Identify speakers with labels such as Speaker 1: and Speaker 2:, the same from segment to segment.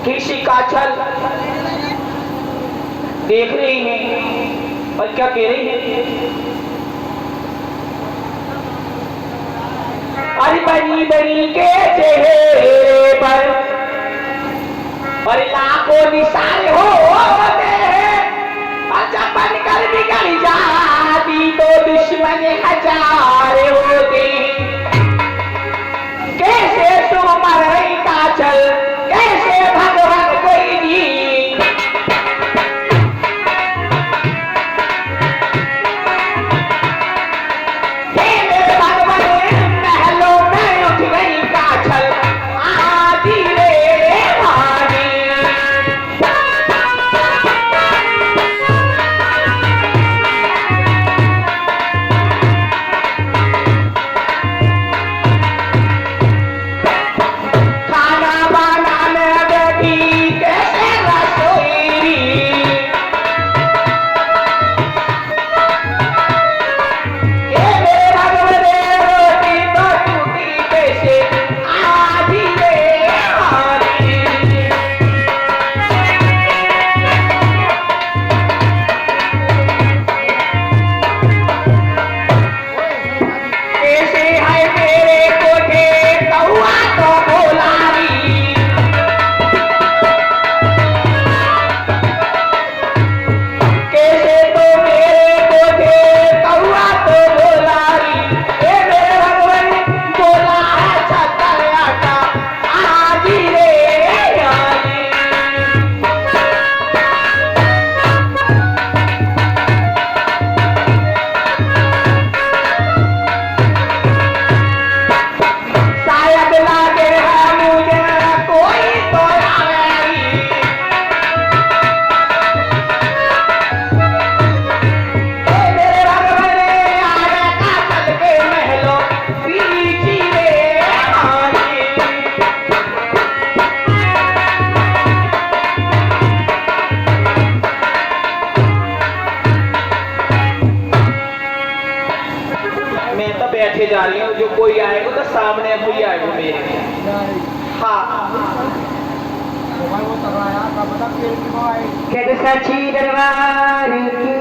Speaker 1: किसी का छल देख रही हैं और क्या कह रही है? अरे बनी बनी के चेहरे पर और लाखों निशान होते हैं और जब बनकर बिगड़ जाती तो दुश्मन हजार होते हैं। कैसे तुम मर रही काजल, कैसे भगवान कोई नहीं। बैठे जा रही हूँ, जो कोई आएगा तो सामने कोई आएगा मेरे। हाँ
Speaker 2: सच्ची दरबार की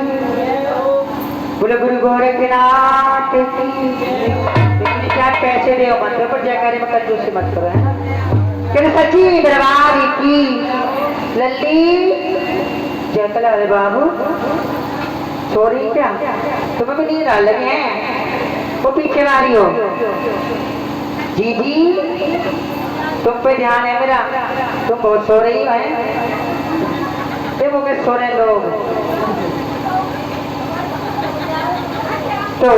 Speaker 2: बोले गुरु गोरखनाथ की। क्या पैसे दे मंत्र पर जयकारे में कंजूसी मत करो, है ना। कहते सच्ची दरबार की लल्ली जयकल। अरे बाबू सॉरी, क्या तुम्हें भी नींद आ लगे हैं? वो पीछे मारी हो जी जी, तुम पे ध्यान है मेरा, तुम बहुत सो रही हो। देखो के सो रहे लोग तो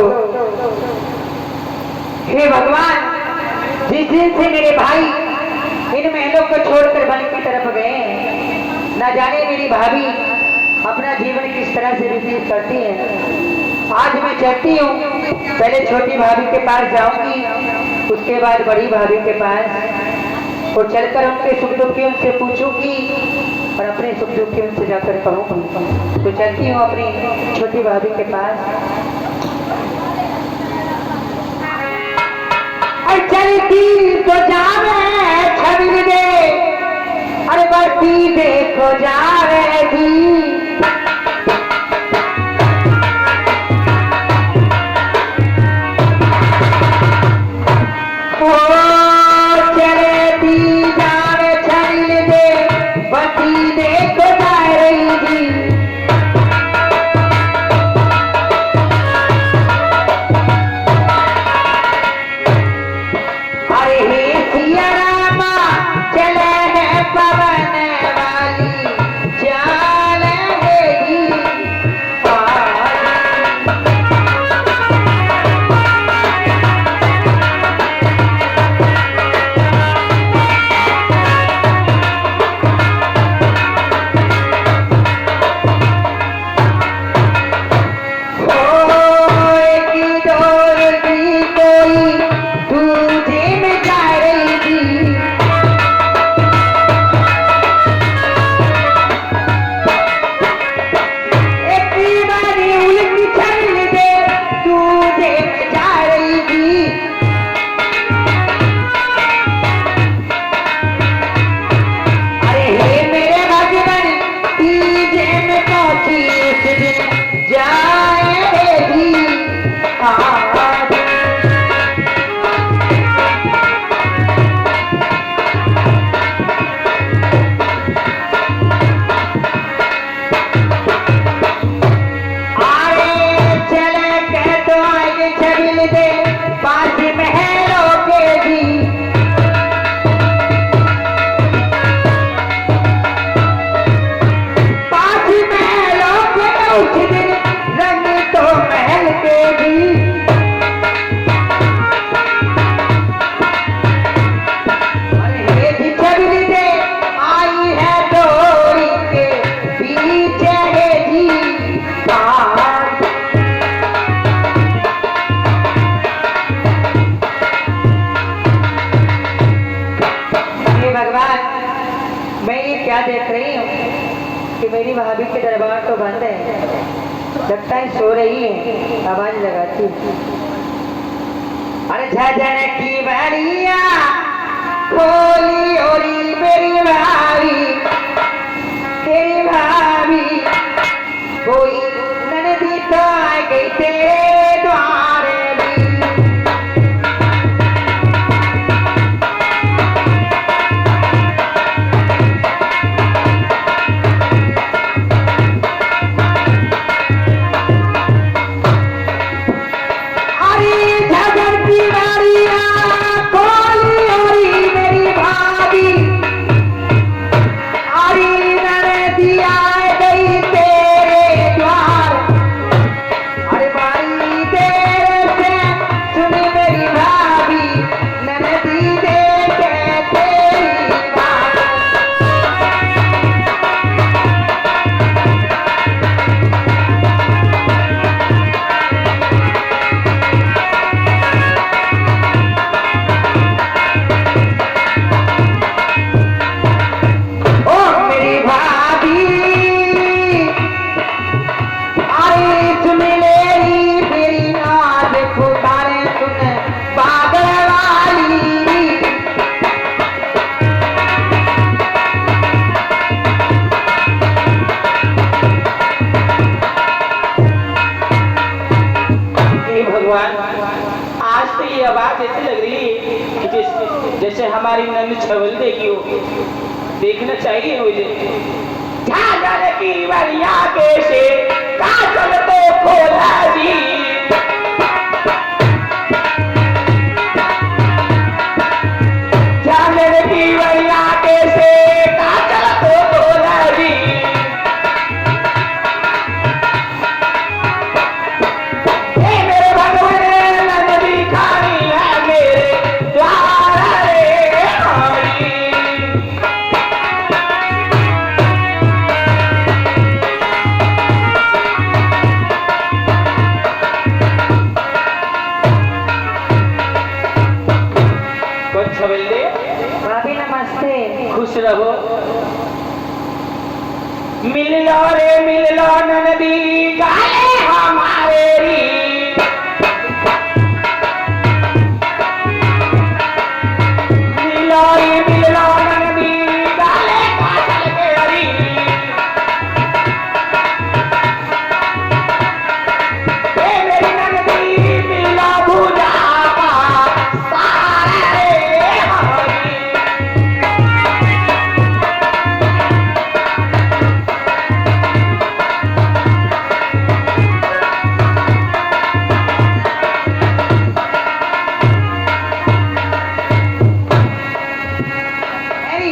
Speaker 2: हे भगवान, जिस दिन से मेरे भाई इन महलों को छोड़कर वन की तरफ गए, न जाने मेरी भाभी अपना जीवन किस तरह से व्यतीत करती है। आज मैं चाहती हूँ पहले छोटी भाभी के पास जाऊंगी, उसके बाद बड़ी भाभी के पास, और चलकर उनके सुख दुख की उनसे पूछूंगी और अपने सुख दुख की उनसे जाकर कहूँगी। तो चलती हूँ अपनी छोटी भाभी के पास। चलती तो जावे छवि दे, अरे बढ़ती देखो जावेगी। भगवान, मैं ये क्या देख रही हूँ कि मेरी भाभी के दरबार तो बंद है, लगता है सो रही है। आवाज लगाती हूँ, अरे झझन की बड़िया खोली ओरी मेरी भाभी, तेरी भाभी कोई ननदी तो आ गई तेरे द्वारे भी।
Speaker 1: आज तो ये आवाज ऐसी लग रही है कि जैसे हमारी नन्ही छवल देखी हो। देखना चाहिए मुझे। झाझन की बड़िया कैसे काजल तो खोला जी, झाझन की बड़िया कैसे काजल तो खोला जी।
Speaker 2: भाभी नमस्ते।
Speaker 1: खुश रहो। मिल लो रे मिल लो ननदी गाले हमारे री, मिल लो रे मिल लो ननदी गाले काजल के री। ए मेरी ननदी मिल लो भुजा का सारा रे हमारी।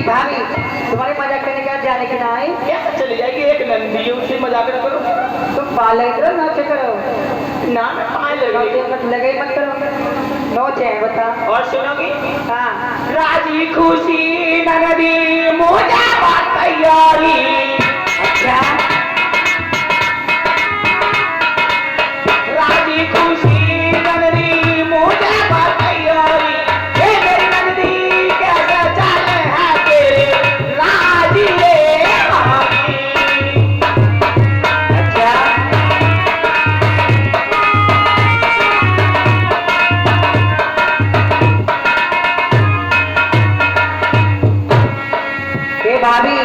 Speaker 2: भाभी तुम्हारी मजाक करने के बाद जाने की ना आई,
Speaker 1: कैसे चली जाएगी? एक नंदी है, उससे मजाक न करो।
Speaker 2: तुम पाल करो नाचे करो
Speaker 1: ना मैं पाए लगे
Speaker 2: मत लगे मत करो, नोचे है बता।
Speaker 1: और सुनोगी?
Speaker 2: हाँ
Speaker 1: राजी खुशी नगदी मुझे बात तैयारी।
Speaker 2: अच्छा
Speaker 1: राजी खुशी नगदी मुझे बात तैयारी। हे मेरी नगदी कैसे चले है तेरे राजी रे हमारी।
Speaker 2: अच्छा भाभी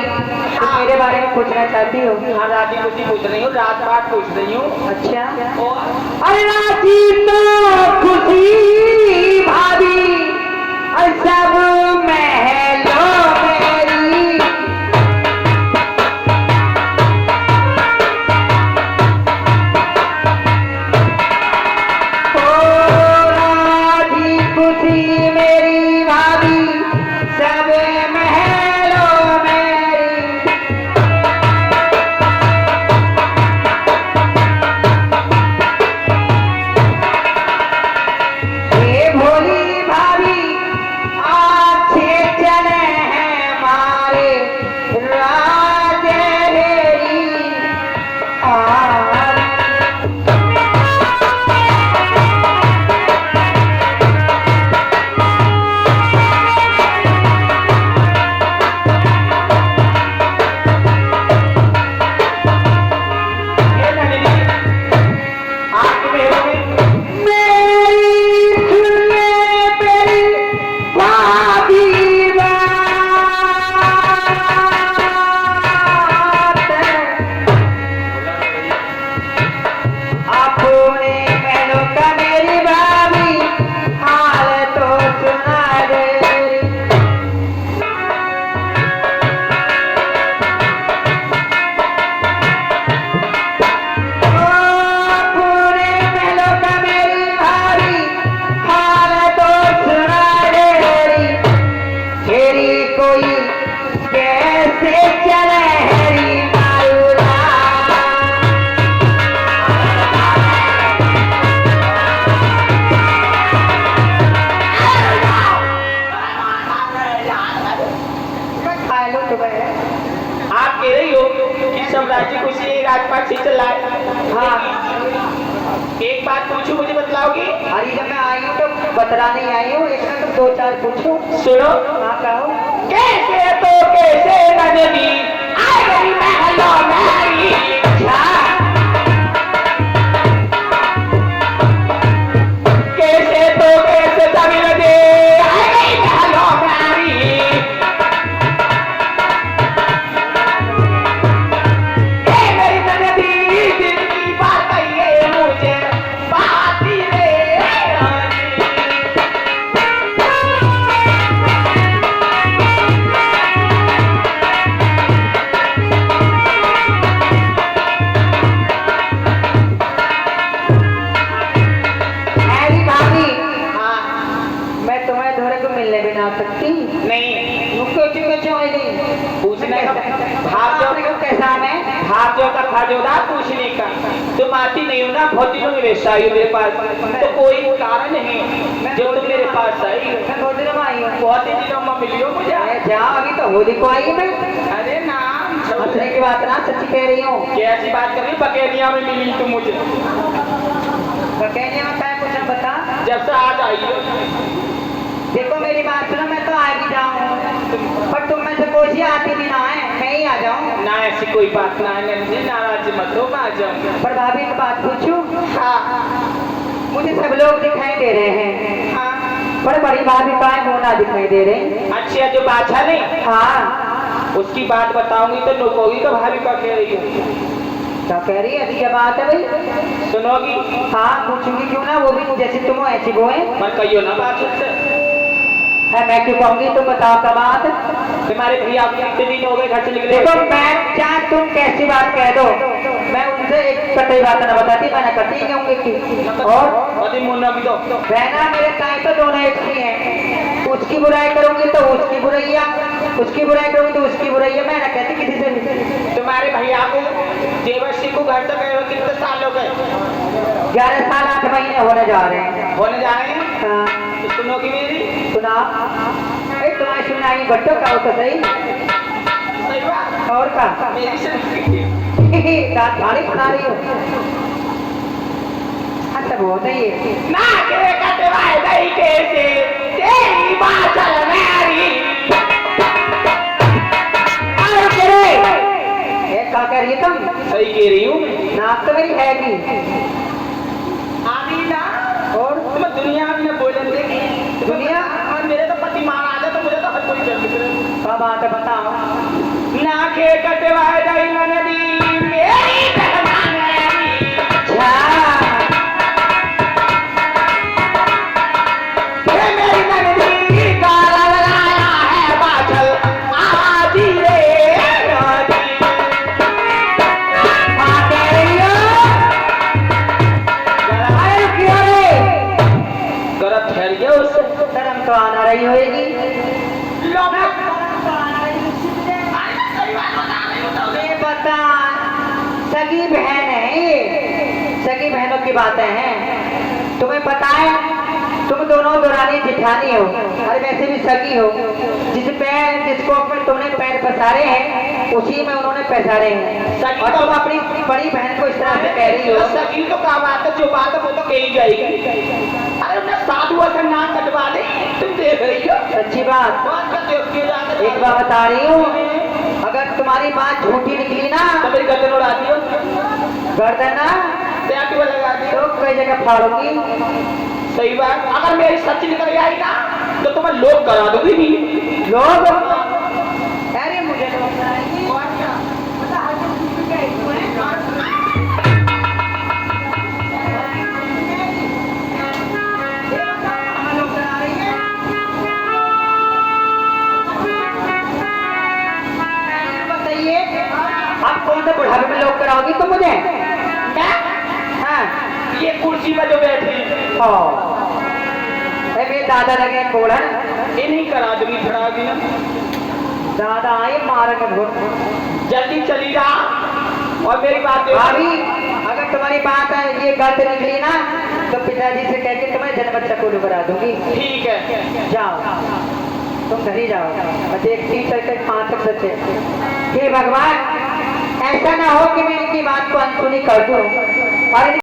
Speaker 2: तुम मेरे बारे में पूछना चाहती हो?
Speaker 1: हाँ राजी खुशी पूछ रही हूँ, रात बात पूछ रही हूँ।
Speaker 2: अच्छा
Speaker 1: और
Speaker 2: अरे राजी तो खुशी भाभी सब महलों मेरी, ओ राजी खुशी मेरी भाभी सब महलों मेरी। हे भोली भाभी अच्छे कैसे चले हरी मारूला
Speaker 1: आप कह रही हो कि सब राज्य कुछ ये राजपाट से चल रहा है।
Speaker 2: हाँ।
Speaker 1: एक बात पूछूं, मुझे बतलाओगी?
Speaker 2: अरे जब मैं आई हूँ तो बतला नहीं आई हूँ, इसमें तो दो चार पूछो।
Speaker 1: सुनो।
Speaker 2: हाँ कहो।
Speaker 1: कैसे तो कैसे नदी आ गई महलों में। कैसे तो कैसे तभी नदी आ गई महलों में। पूछने का तुम आती नहीं हो ना, बहुत दिनों में वैसा आई हो मेरे पास, तो कोई कारण नहीं जो तुम मेरे पास आई हो।
Speaker 2: मैं बहुत दिनों में आई हूँ।
Speaker 1: बहुत ही दिनों में मिली हो मुझे।
Speaker 2: जहाँ अभी तो होली को आई मैं।
Speaker 1: अरे ना
Speaker 2: हंसने की बात ना, सच्ची कह रही हूँ।
Speaker 1: कैसी बात कर रही? बकेरिया में मिली तुम मुझे।
Speaker 2: बकेरिया में क्या कुछ बता।
Speaker 1: जब से आज आई हो।
Speaker 2: देखो मेरी बात सुनो, मैं तो आ भी जाऊँ पर तुम में से कोई आती भी ना है, मैं ही आ जाऊँ
Speaker 1: ना। ऐसी कोई बात ना है, नाराज मत हो, मैं आ जाऊँ।
Speaker 2: पर भाभी की बात पूछूं?
Speaker 1: हाँ।
Speaker 2: मुझे सब लोग दिखाई दे रहे हैं।
Speaker 1: हाँ।
Speaker 2: पर बड़ी भाभी का वो ना दिखाई दे रहे।
Speaker 1: अच्छा, जो बाछा नहीं,
Speaker 2: हाँ
Speaker 1: उसकी बात बताऊंगी तो नुकोगी तो भाभी का कह रही हो।
Speaker 2: क्या कह रही है? क्या बात है भाई?
Speaker 1: सुनोगी?
Speaker 2: हाँ पूछूंगी क्यों ना, वो भी जैसे तुम हो ऐसी वो है।
Speaker 1: मत कहियो ना बात से।
Speaker 2: है मैं क्यों कहूंगी, तुम बताओ क्या बात।
Speaker 1: तुम्हारे भैया कितने दिन हो गए घर से निकले?
Speaker 2: देखो मैं चाहे तुम कैसी बात कह दो, मैं उनसे एक कतई बात ना बताती, मैं ना करती कहूंगी कि और
Speaker 1: मुन्ना भी दो।
Speaker 2: बहना मेरे टाइम तो दोनों एक ही हैं। उसकी बुराई करूंगी तो उसकी बुराइया, उसकी बुराई करूंगी तो उसकी बुराइया, मैं ना कहती किसी से भी।
Speaker 1: तुम्हारे भैया को देवर्षि को घर तक गए हो कितने साल हो गए?
Speaker 2: 11 साल 8 महीने होने जा रहे हैं।
Speaker 1: होने जा रहे हैं?
Speaker 2: हाँ।
Speaker 1: तो सुनोगी मेरी?
Speaker 2: सुना। तुम्हारी सुनाई बट्टो का हो तो सही।
Speaker 1: सही बात।
Speaker 2: और का
Speaker 1: मेरी
Speaker 2: दांत भारी सुना रही हो। हाँ सब होता ही है
Speaker 1: ना के कटवाए गई कैसे तेरी बात चल मेरी।
Speaker 2: क्या कह रही है तुम?
Speaker 1: सही कह रही हूँ।
Speaker 2: नाक तो मेरी है भी
Speaker 1: आदि ना।
Speaker 2: और
Speaker 1: तुम दुनिया में बोलन देखी
Speaker 2: दुनिया
Speaker 1: और मेरे तो पति मार आ जाए तो मुझे तो हर कोई जल्दी।
Speaker 2: क्या बात है बताओ।
Speaker 1: ना के कटवाए गई नदी मेरी बहना मेरी। मेरी नदी काला लगाया है बाछल आदि रे आदि। गलत ठहर गया उससे।
Speaker 2: शर्म तो आना रही होगी। ये बता, सगी बहन है ये, सगी बहनों की बातें हैं। तुम्हें पता है तुम दोनों दुरानी जिठानी हो, और वैसे भी सगी हो। जिसको अपने तुमने पैर पसारे हैं उसी में उन्होंने पसारे हैं, और तुम अपनी बड़ी बहन को इस तरह से कह रही हो।
Speaker 1: सगी तो क्या बात है, जो बात है वो तो कही जाएगी। अरे उन्हें साधु का नाम कटवा दे, तुम देख रही हो।
Speaker 2: सच्ची बात एक बात बता रही हूँ, अगर तुम्हारी बात झूठी निकली ना
Speaker 1: तो मेरी गर्दन उड़ाती हो।
Speaker 2: गर्दन ना
Speaker 1: लगा दी
Speaker 2: तो कई जगह फाड़ूंगी।
Speaker 1: सही बात। अगर मेरी सच्ची निकल आई ना तो तुम्हें लोग करा दूंगी नहीं।
Speaker 2: लोग अरे मुझे लोग कराएंगे। बताइए आप कौन से बुढ़ापे में लोग कराओगी तुम मुझे? हाँ
Speaker 1: ये कुर्सी पर जो बैठे
Speaker 2: मेरे दादा लगे कोड़न,
Speaker 1: ये नहीं करा दूंगी, खड़ा भी ना।
Speaker 2: दादा आए मारेंगे बहुत।
Speaker 1: जल्दी चली जा और मेरी बात देखो।
Speaker 2: भाभी अगर तुम्हारी बात है ये गलत निकली ना तो पिताजी से कह के तुम्हें जन्म बच्चा को करा दूंगी।
Speaker 1: ठीक है
Speaker 2: जाओ तुम घर ही जाओ। बस एक 3 तक बचे। हे भगवान ऐसा ना हो कि मैं इनकी बात को अनसुनी कर दूं और